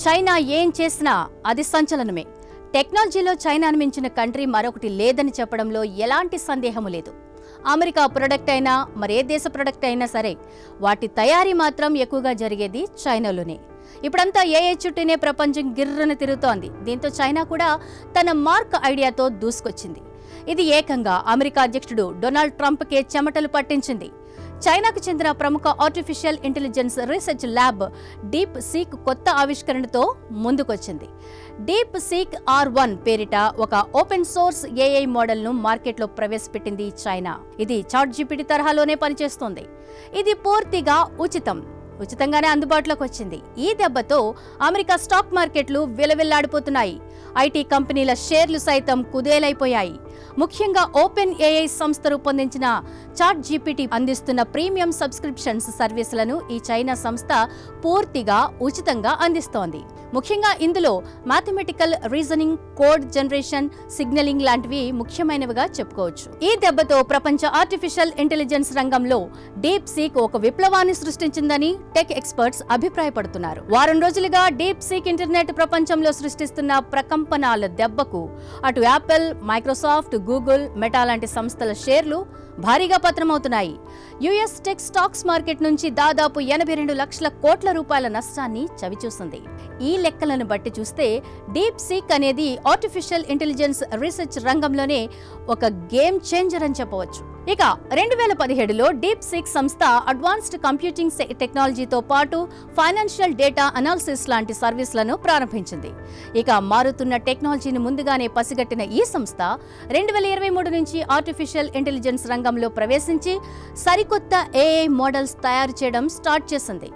China ఏం చేసినా అది సంచలనమే. టెక్నాలజీలో చైనాను మించిన కంట్రీ మరొకటి లేదని చెప్పడంలో ఎలాంటి సందేహము లేదు. అమెరికా ప్రొడక్ట్ అయినా మరే దేశ ప్రొడక్ట్ అయినా సరే వాటి తయారీ మాత్రం ఎక్కువగా జరిగేది చైనాలోనే. ఇప్పుడంతా ఏఐ చుట్టూనే ప్రపంచం గిర్రన తిరుగుతోంది. దీంతో చైనా కూడా తన మార్క్ ఐడియాతో దూసుకొచ్చింది. ఇది ఏకంగా అమెరికా అధ్యక్షుడు డొనాల్డ్ ట్రంప్కే చెమటలు పట్టించింది. చైనాకు చెందిన ప్రముఖ artificial intelligence research lab deep seek కొత్త ఆవిష్కరణతో ముందుకొచ్చింది. డీప్ సీక్ R1 పేరిట ఒక ఓపెన్ సోర్స్ ఏఐ మోడల్ను మార్కెట్లో ప్రవేశపెట్టింది చైనా. ఇది చాట్‌జీపీటీ తరహాలోనే పనిచేస్తోంది. ఇది పూర్తిగా ఉచితంగానే అందుబాటులోకి వచ్చింది. ఈ దెబ్బతో అమెరికా స్టాక్ మార్కెట్లు విలవిల్లాడిపోతున్నాయి. ఐటీ కంపెనీల షేర్లు సైతం కుదేలైపోయాయి. ముఖ్యంగా ఓపెన్ ఏఐ సంస్థ రూపొందించిన చాట్‌జీపీటీ అందిస్తున్న ప్రీమియం సబ్స్క్రిప్షన్స్ సర్వీసులను ఈ చైనా సంస్థ పూర్తిగా ఉచితంగా అందిస్తోంది. ముఖ్యంగా ఇందులో mathematical reasoning, code generation, signalling లాంటివి ముఖ్యమైనవిగా చెప్పుకోవచ్చు. ఈ దెబ్బతో ప్రపంచ ఆర్టిఫిషియల్ ఇంటెలిజెన్స్ రంగంలో డీప్ సీక్ ఒక విప్లవాన్ని సృష్టించిందని టెక్ ఎక్స్పర్ట్స్ అభిప్రాయపడుతున్నారు. వారం రోజులుగా డీప్ సీక్ ఇంటర్నెట్ ప్రపంచంలో సృష్టిస్తున్న ప్రకంపనాల దెబ్బకు అటు యాపిల్, మైక్రోసాఫ్ట్, గూగుల్, మెటా లాంటి సంస్థల షేర్లు భారీగా పతనమవుతున్నాయి. యుఎస్ టెక్ స్టాక్స్ మార్కెట్ నుంచి దాదాపు 82 లక్షల కోట్ల రూపాయల నష్టాన్ని చవిచూసింది. ఈ లెక్కలను బట్టి చూస్తే డీప్ సీక్ అనేది ఆర్టిఫిషియల్ ఇంటెలిజెన్స్ రీసెర్చ్ రంగంలోనే ఒక గేమ్ చేంజర్ అని చెప్పవచ్చు. ఇక 2017లో డీప్ సీక్ సంస్థ అడ్వాన్స్డ్ కంప్యూటింగ్ టెక్నాలజీతో పాటు ఫైనాన్షియల్ డేటా అనాలిసిస్ లాంటి సర్వీసులను ప్రారంభించింది. ఇక మారుతున్న టెక్నాలజీని ముందుగానే పసిగట్టిన ఈ సంస్థ 2023 నుంచి ఆర్టిఫిషియల్ ఇంటెలిజెన్స్ రంగంలో ప్రవేశించి సరికొత్త ఏఐ మోడల్స్ తయారు చేయడం స్టార్ట్ చేసింది.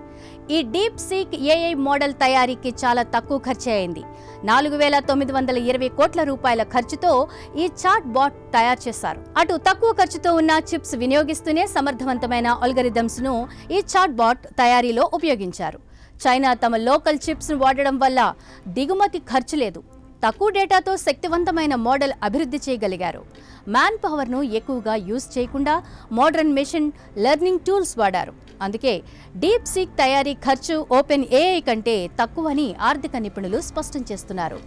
ఈ డీప్ సీక్ ఏఐ మోడల్ తయారీకి చాలా తక్కువ ఖర్చు అయింది. 4,920 కోట్ల రూపాయల ఖర్చుతో ఈ చాట్ బాట్ తయారు చేశారు. అటు తక్కువ ఖర్చుతో ఉన్న చిప్స్ వినియోగిస్తూనే సమర్థవంతమైన అల్గరిథమ్స్ ను ఈ చాట్ బాట్ తయారీలో ఉపయోగించారు. చైనా తమ లోకల్ చిప్స్ ను వాడడం వల్ల దిగుమతి ఖర్చు లేదు. తక్కువ డేటాతో శక్తివంతమైన మోడల్ అభివృద్ధి చేయగలిగారు. మ్యాన్ పవర్ను ఎక్కువగా యూజ్ చేయకుండా మోడర్న్ మెషిన్ లెర్నింగ్ టూల్స్ వాడారు. అందుకే డీప్ సీక్ తయారీ ఖర్చు ఓపెన్ ఏఐ కంటే తక్కువని ఆర్థిక నిపుణులు స్పష్టం చేస్తున్నారు.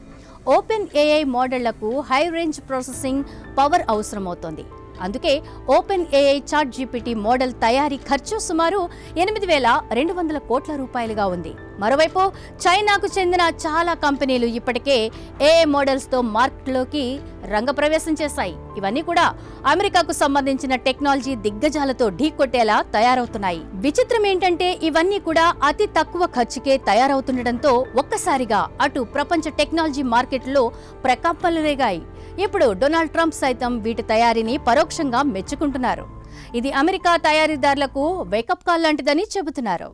ఓపెన్ ఏఐ మోడళ్లకు హై రేంజ్ ప్రాసెసింగ్ పవర్ అవసరమవుతోంది. అందుకే ఓపెన్ ఏఐ చాట్‌జీపీటీ మోడల్ తయారీ ఖర్చు సుమారు 8,200 కోట్ల రూపాయలుగా ఉంది. మరోవైపు చైనాకు చెందిన చాలా కంపెనీలు ఇప్పటికే ఏఐ మోడల్స్తో మార్కెట్లోకి రంగప్రవేశం చేశాయి. ఇవన్నీ కూడా అమెరికాకు సంబంధించిన టెక్నాలజీ దిగ్గజాలతో ఢీకొట్టేలా తయారవుతున్నాయి. విచిత్రం ఏంటంటే ఇవన్నీ కూడా అతి తక్కువ ఖర్చుకే తయారవుతుండటంతో ఒక్కసారిగా అటు ప్రపంచ టెక్నాలజీ మార్కెట్లో ప్రకంపనలు రేగాయి. ఇప్పుడు డొనాల్డ్ ట్రంప్ సైతం వీటి తయారీని పరోక్షంగా మెచ్చుకుంటున్నారు. ఇది అమెరికా తయారీదారులకు వేకప్ కాల్ లాంటిదని చెబుతున్నారు.